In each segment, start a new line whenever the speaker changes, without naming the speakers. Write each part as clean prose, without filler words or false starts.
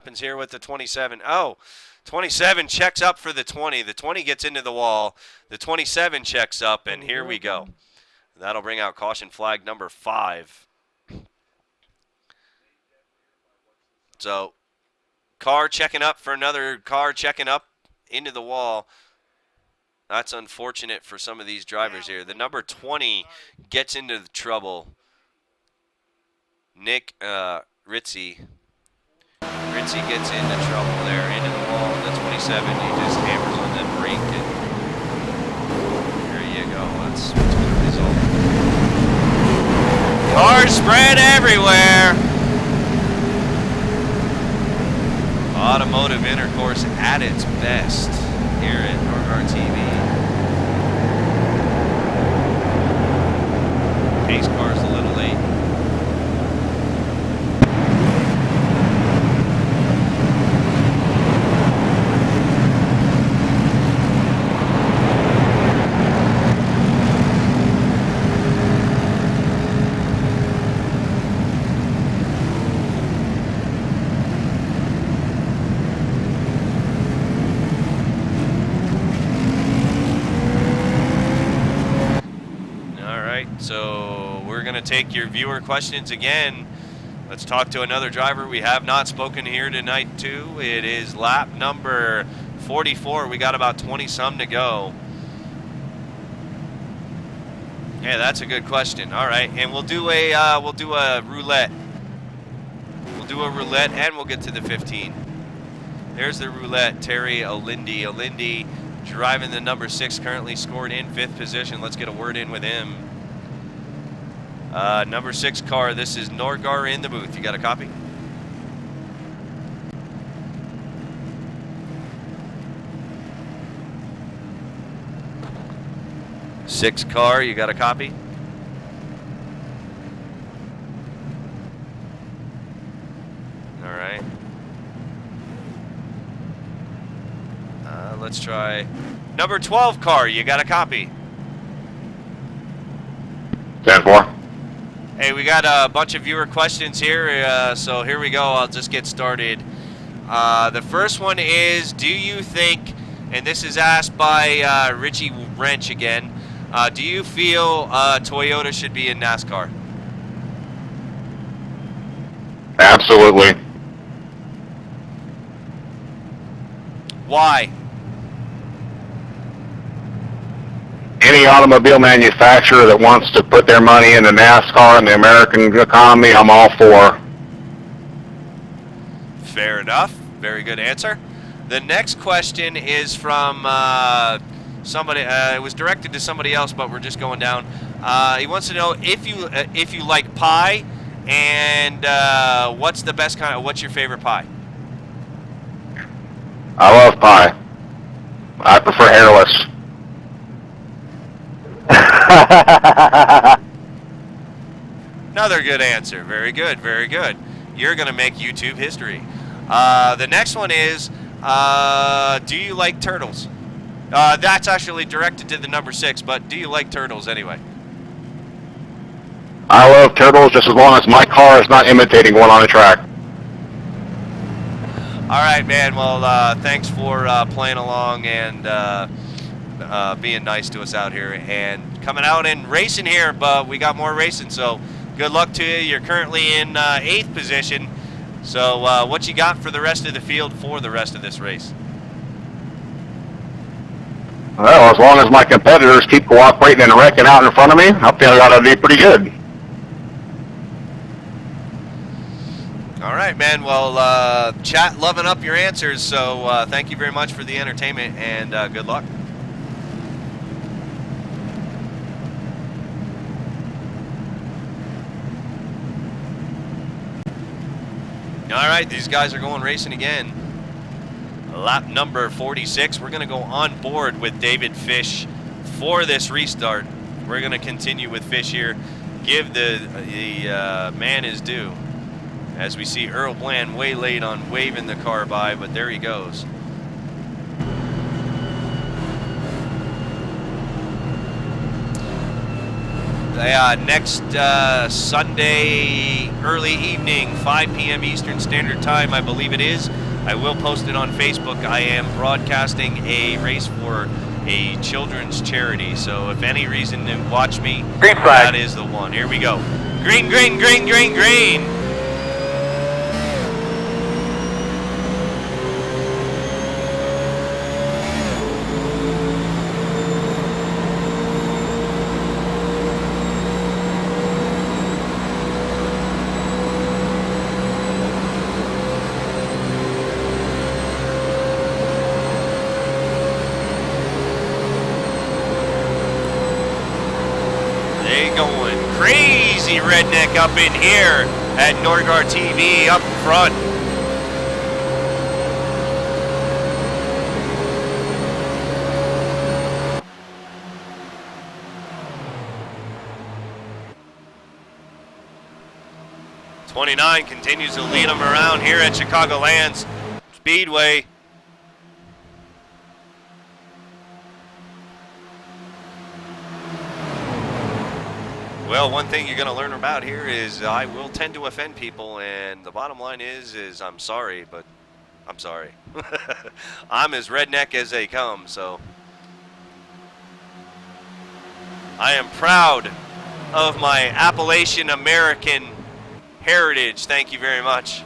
Happens here with the 27. Oh, 27 checks up for the 20. The 20 gets into the wall. The 27 checks up, and here we go. That'll bring out caution flag number 5. So, car checking up for another car checking up into the wall. That's unfortunate for some of these drivers here. The number 20 gets into the trouble. Nick Ritzy. Ritzy gets into trouble there, into the wall. The 27, he just hammers on the brake, and there you go. That's what's going to result. Cars spread everywhere. Automotive intercourse at its best here at NorGar TV. Pace car's a little late. So we're going to take your viewer questions again. Let's talk to another driver we have not spoken here tonight to. It is lap number 44. We got about 20-some to go. Yeah, that's a good question. All right, and we'll do a roulette. We'll do a roulette, and we'll get to the 15. There's the roulette. Terry Olindi. Olindi driving the number 6, currently scored in 5th position. Let's get a word in with him. Number 6 car, this is NorGar in the booth. You got a copy? Six car, you got a copy? All right. Let's try number 12 car. You got a copy?
10-4.
Hey, we got a bunch of viewer questions here, so here we go. I'll just get started. The first one is, do you think, and this is asked by Richie Wrench again, do you feel Toyota should be in NASCAR?
Absolutely.
Why?
Any automobile manufacturer that wants to put their money into NASCAR and the American economy, I'm all for.
Fair enough. Very good answer. The next question is from somebody. It was directed to somebody else, but we're just going down. He wants to know if you like pie, and what's the best kind of, what's your favorite pie?
I love pie. I prefer hairless.
Another good answer. Very good, very good. You're going to make YouTube history. The next one is, do you like turtles? That's actually directed to the number 6, but do you like turtles anyway?
I love turtles just as long as my car is not imitating one on a track.
All right, man. Well, thanks for playing along and being nice to us out here and coming out and racing here, but we got more racing, so good luck to you. You're currently in 8th position, so what you got for the rest of the field for the rest of this race?
Well, as long as my competitors keep cooperating and wrecking out in front of me, I feel I ought to be pretty good.
All right, man. Well, chat loving up your answers, so thank you very much for the entertainment, and good luck. All right, these guys are going racing again. Lap number 46. We're going to go on board with David Fish for this restart. We're going to continue with Fish here. Give the man his due. As we see Earl Bland way late on waving the car by, but there he goes. next Sunday early evening, 5 p.m. Eastern Standard Time, I believe it is. I will post it on Facebook. I am broadcasting a race for a children's charity. So if any reason to watch me,
Green flag.
that is the one. Here we go. Green, green, green, green, green. Going crazy redneck up in here at Norgar TV up front. '29 continues to lead them around here at Chicagoland Speedway. Well, one thing you're going to learn about here is I will tend to offend people, and the bottom line is I'm sorry, but I'm sorry. I'm as redneck as they come, so I am proud of my Appalachian American heritage. Thank you very much.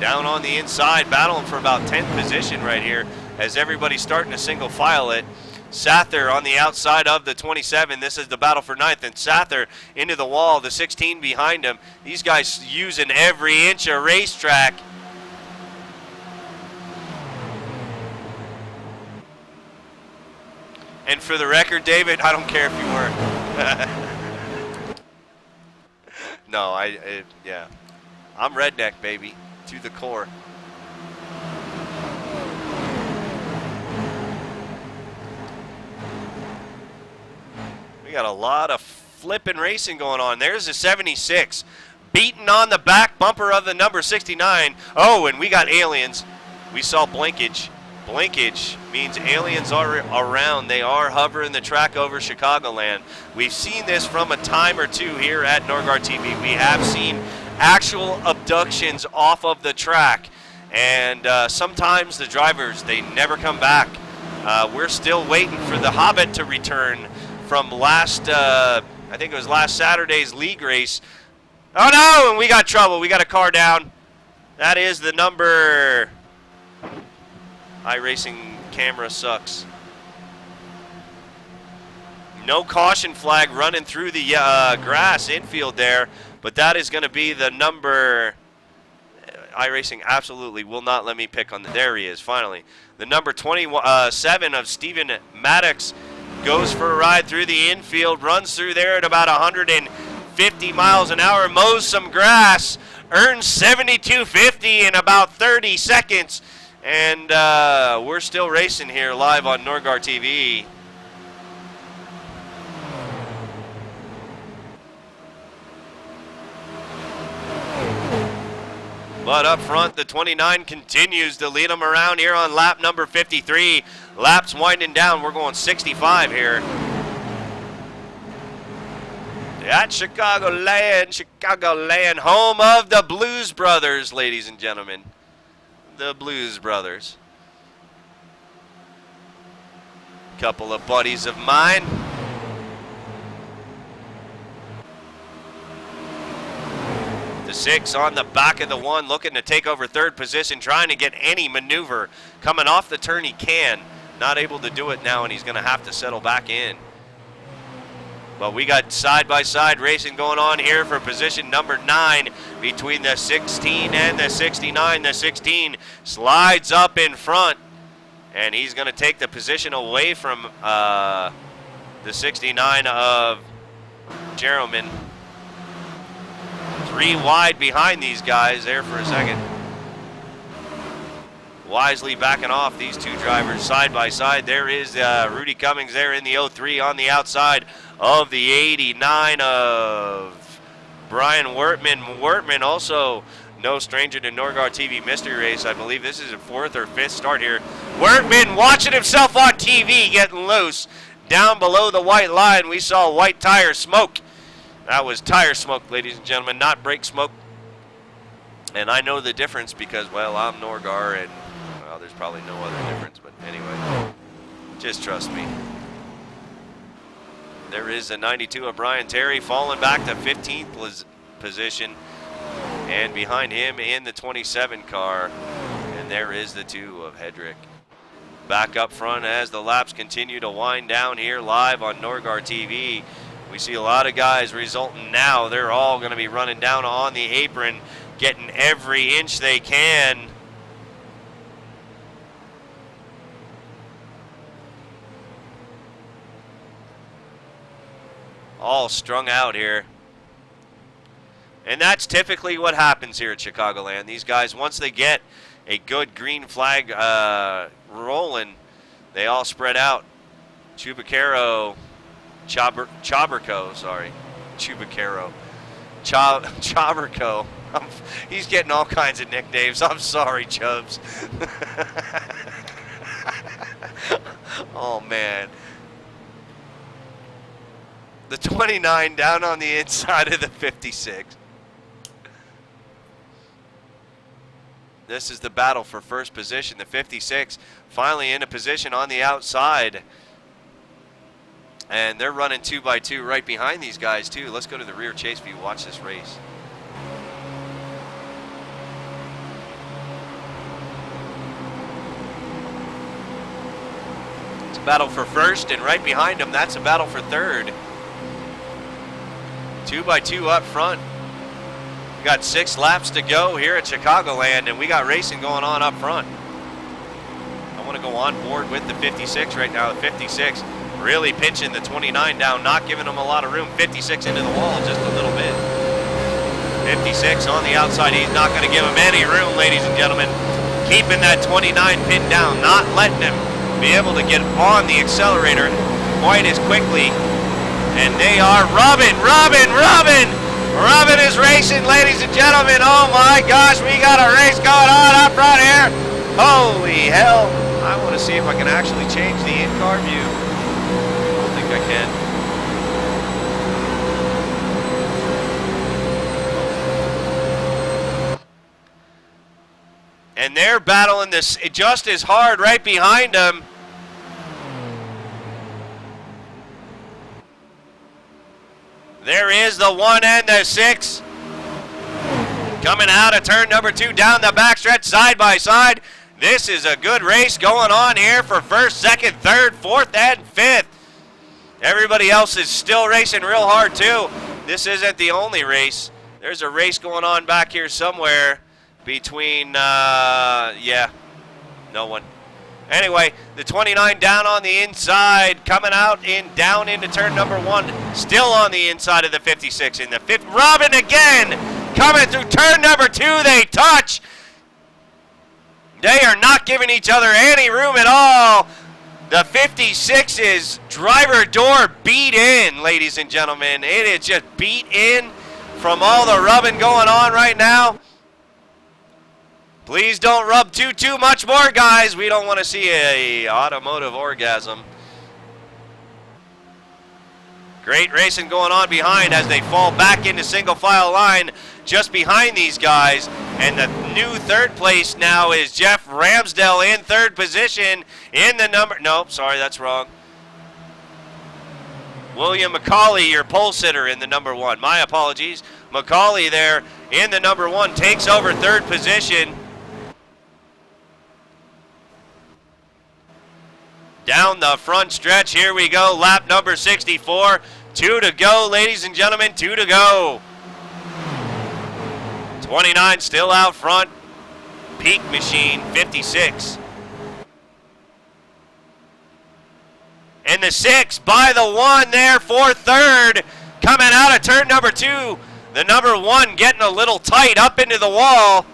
Down on the inside, battling for about 10th position right here as everybody's starting to single file it. Sather on the outside of the 27. This is the battle for 9th, and Sather into the wall, the 16 behind him. These guys using every inch of racetrack. And for the record, David, I don't care if you weren't. No, yeah. I'm redneck, baby. To the core. We got a lot of flipping racing going on. There's a 76 beating on the back bumper of the number 69. Oh, and we got aliens. We saw blinkage. Blinkage means aliens are around. They are hovering the track over Chicagoland. We've seen this from a time or two here at Norgar TV. We have seen actual abductions off of the track, and sometimes the drivers, they never come back. We're still waiting for the Hobbit to return from last, I think it was last Saturday's league race. Oh no, and we got trouble. We got a car down. That is the number. iRacing camera sucks. No caution flag running through the grass infield there. But that is going to be the number. iRacing absolutely will not let me pick on the. There he is, finally. The number 27 of Stephen Maddox goes for a ride through the infield, runs through there at about 150 miles an hour, mows some grass, earns 72.50 in about 30 seconds. And we're still racing here live on Norgar TV. But up front, the 29 continues to lead them around here on lap number 53. Laps winding down. We're going 65 here. At Chicagoland, home of the Blues Brothers, ladies and gentlemen. The Blues Brothers. Couple of buddies of mine. The 6 on the back of the 1, looking to take over 3rd position, trying to get any maneuver. Coming off the turn he can. Not able to do it now, and he's going to have to settle back in. But we got side-by-side racing going on here for position number 9 between the 16 and the 69. The 16 slides up in front, and he's going to take the position away from the 69 of Jeremy. 3 wide behind these guys there for a second. Wisely backing off these two drivers side by side. There is Rudy Cummings there in the 03 on the outside of the 89 of Brian Wertman. Wertman also no stranger to Norgar TV Mystery Race. I believe this is a 4th or 5th start here. Workman watching himself on TV getting loose. Down below the white line, we saw white tire smoke. That was tire smoke, ladies and gentlemen, not brake smoke. And I know the difference because, well, I'm Norgar, and, well, there's probably no other difference. But anyway, just trust me. There is a 92 of Brian Terry falling back to 15th position. And behind him in the 27 car. And there is the 2 of Hedrick. Back up front as the laps continue to wind down here live on Norgar TV. We see a lot of guys resulting now. They're all going to be running down on the apron, getting every inch they can. All strung out here. And that's typically what happens here at Chicagoland. These guys, once they get a good green flag rolling, they all spread out. Chubacaro, Chaberco, sorry. Chubacaro. Chaberco. He's getting all kinds of nicknames. I'm sorry, Chubbs. Oh, man. The 29 down on the inside of the 56. This is the battle for first position. The 56 finally in a position on the outside. And they're running 2 by 2 right behind these guys, too. Let's go to the rear chase view. Watch this race. It's a battle for first, and right behind them, that's a battle for third. 2 by 2 up front. We got 6 laps to go here at Chicagoland, and we got racing going on up front. I want to go on board with the 56 right now. The 56 really pinching the 29 down, not giving them a lot of room. 56 into the wall just a little bit. 56 on the outside. He's not going to give him any room, ladies and gentlemen. Keeping that 29 pin down, not letting him be able to get on the accelerator quite as quickly. And they are Robin is racing, ladies and gentlemen. Oh my gosh, we got a race going on up front here. Holy hell. I want to see if I can actually change the in-car view. I don't think I can. And they're battling this just as hard right behind them. There is the 1 and the 6. Coming out of turn number 2 down the backstretch side by side. This is a good race going on here for first, second, third, fourth, and fifth. Everybody else is still racing real hard too. This isn't the only race. There's a race going on back here somewhere between, yeah, no one. Anyway, the 29 down on the inside, coming out down into turn number 1, still on the inside of the 56. In the 5th, Robin again, coming through turn number 2, they touch. They are not giving each other any room at all. The 56's driver door beat in, ladies and gentlemen. It is just beat in from all the rubbing going on right now. Please don't rub too much more, guys. We don't want to see a automotive orgasm. Great racing going on behind as they fall back into single file line just behind these guys. And the new third place now is Jeff Ramsdell in third position in the number, nope, sorry, that's wrong. William McCauley, your pole sitter, in the number 1. My apologies. McCauley there in the number 1 takes over third position. Down the front stretch, here we go, lap number 64. 2 to go, ladies and gentlemen, 2 to go. 29 still out front. Peak machine, 56. And the 6 by the 1 there for third. Coming out of turn number 2. The number 1 getting a little tight up into the wall.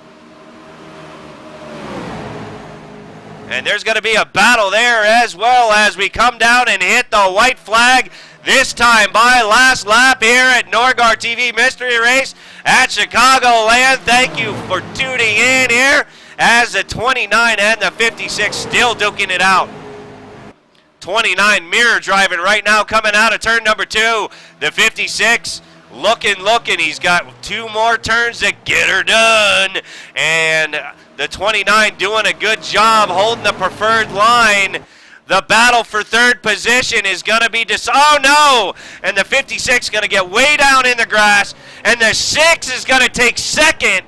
And there's going to be a battle there as well as we come down and hit the white flag. This time by last lap here at Norgar TV Mystery Race at Chicagoland. Thank you for tuning in here as the 29 and the 56 still duking it out. 29 mirror driving right now coming out of turn number 2. The 56 looking. He's got 2 more turns to get her done. And the 29 doing a good job holding the preferred line. The battle for third position is going to be oh no! And the 56 is going to get way down in the grass. And the 6 is going to take second.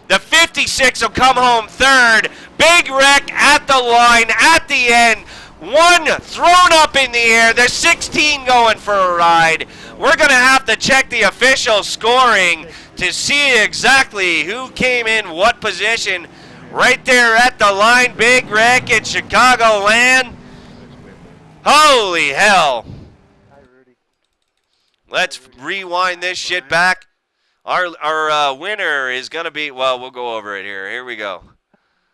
The 56 will come home third. Big wreck at the line at the end. 1 thrown up in the air. There's 16 going for a ride. We're going to have to check the official scoring to see exactly who came in what position. Right there at the line, big wreck at Chicagoland. Holy hell. Let's rewind this shit back. Our winner is going to be, well, we'll go over it here. Here we go.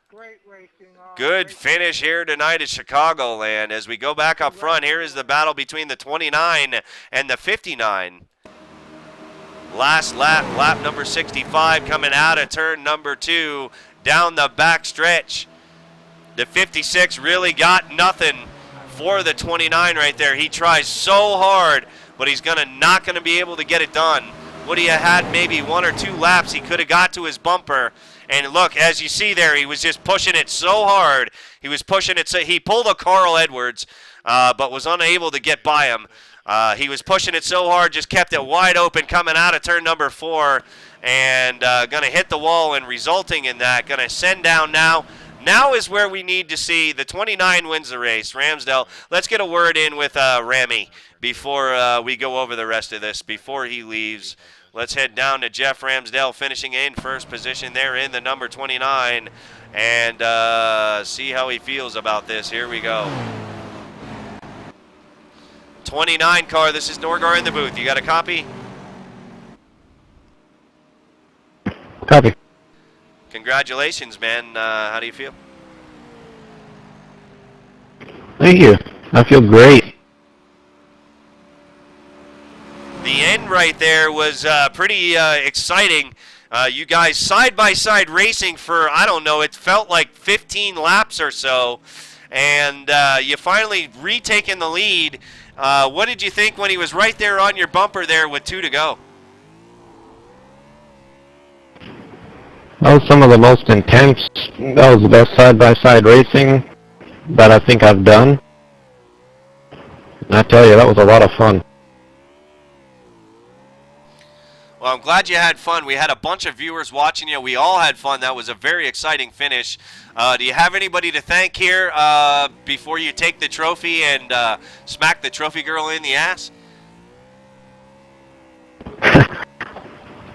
Great racing.
Good finish here tonight at Chicagoland. As we go back up front, here is the battle between the 29 and the 59. Last lap number 65 coming out of turn number 2 down the back stretch. The 56 really got nothing for the 29 right there. He tries so hard, but he's not going to be able to get it done. Would he have had maybe 1 or 2 laps, he could have got to his bumper. And look, as you see there, he was just pushing it so hard. He was pushing it so he pulled a Carl Edwards, but was unable to get by him. He was pushing it so hard, just kept it wide open coming out of turn number 4, and going to hit the wall, and resulting in that, going to send down now. Now is where we need to see the 29 wins the race. Ramsdell, let's get a word in with Ramy before we go over the rest of this, before he leaves. Let's head down to Jeff Ramsdell, finishing in first position there in the number 29, and see how he feels about this. Here we go. 29 car, this is Norgar in the booth. You got a copy?
Copy.
Congratulations, man. How do you feel?
Thank you. I feel great.
The end right there was pretty exciting. You guys side-by-side racing for, I don't know, it felt like 15 laps or so. And you finally retaken the lead. What did you think when he was right there on your bumper there with 2 to go?
That was some of the most intense, that was the best side-by-side racing that I think I've done. And I tell you, that was a lot of fun.
Well, I'm glad you had fun. We had a bunch of viewers watching you. We all had fun. That was a very exciting finish. Do you have anybody to thank here before you take the trophy and smack the trophy girl in the ass?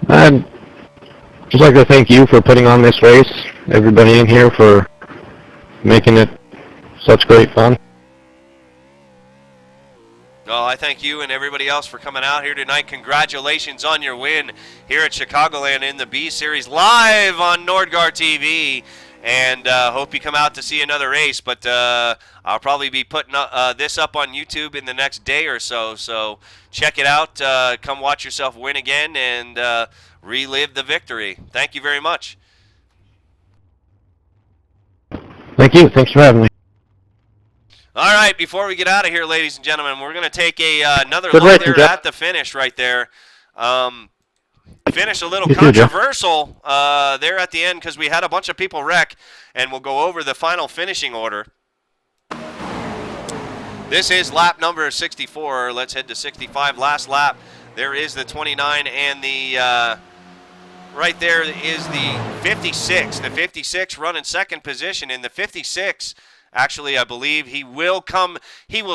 I'd just like to thank you for putting on this race, everybody in here for making it such great fun.
Well, I thank you and everybody else for coming out here tonight. Congratulations on your win here at Chicagoland in the B Series, live on Nordgar TV. And hope you come out to see another race. But I'll probably be putting this up on YouTube in the next day or so. So check it out. Come watch yourself win again and relive the victory. Thank you very much.
Thank you. Thanks for having me.
All right, before we get out of here, ladies and gentlemen, we're going to take another
Good
look
racing,
there
Jeff.
at the finish right there. Finish a little
You too, Jeff.
controversial there at the end because we had a bunch of people wreck, and we'll go over the final finishing order. This is lap number 64. Let's head to 65. Last lap, there is the 29 and the right there is the 56. The 56 running second position in the 56. Actually, I believe he will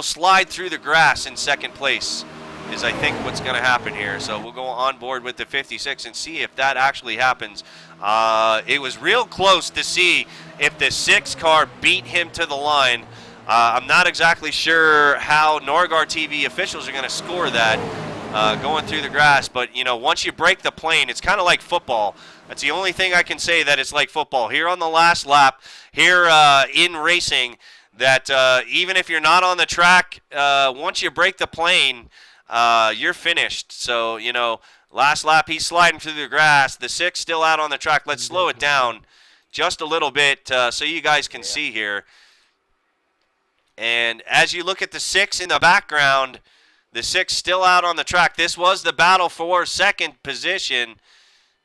slide through the grass in second place is I think what's going to happen here. So we'll go on board with the 56 and see if that actually happens. It was real close to see if the 6 car beat him to the line. I'm not exactly sure how Norgar TV officials are going to score that going through the grass. But, you know, once you break the plane, it's kind of like football. That's the only thing I can say that it's like football. Here on the last lap, here in racing, that even if you're not on the track, once you break the plane, you're finished. So, you know, last lap he's sliding through the grass. The 6 still out on the track. Let's slow it down just a little bit so you guys can see here. And as you look at the 6 in the background, the 6 still out on the track. This was the battle for second position.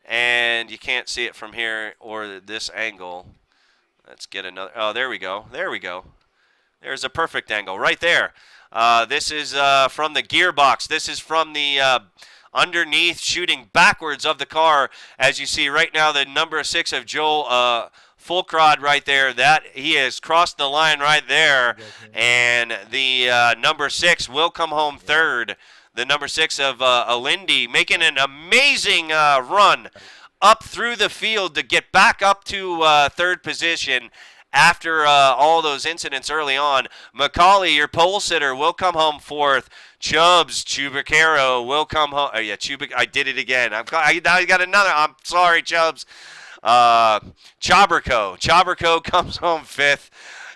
And you can't see it from here or this angle. Let's get another. Oh, there we go. There we go. There's a perfect angle right there. This is from the gearbox. This is from the underneath shooting backwards of the car. As you see right now, the number 6 of Joel Fulcrod right there. That he has crossed the line right there. And the number 6 will come home third. The number 6 of Alindy making an amazing run up through the field to get back up to third position after all those incidents early on. Macaulay, your pole sitter, will come home fourth. Chubacaro will come home. Oh, yeah, I did it again. Now I got another. I'm sorry, Chubbs. Chaberco comes home fifth.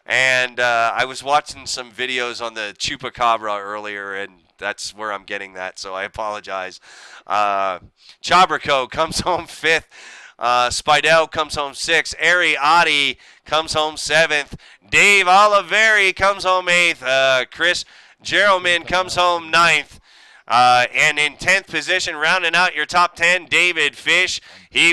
And I was watching some videos on the Chupacabra earlier, and that's where I'm getting that, so I apologize. Chaberco comes home fifth. Spidell comes home sixth. Ari Adi comes home seventh. Dave Oliveri comes home eighth. Chris Gerelman comes home ninth. And in 10th position, rounding out your top 10, David Fish. He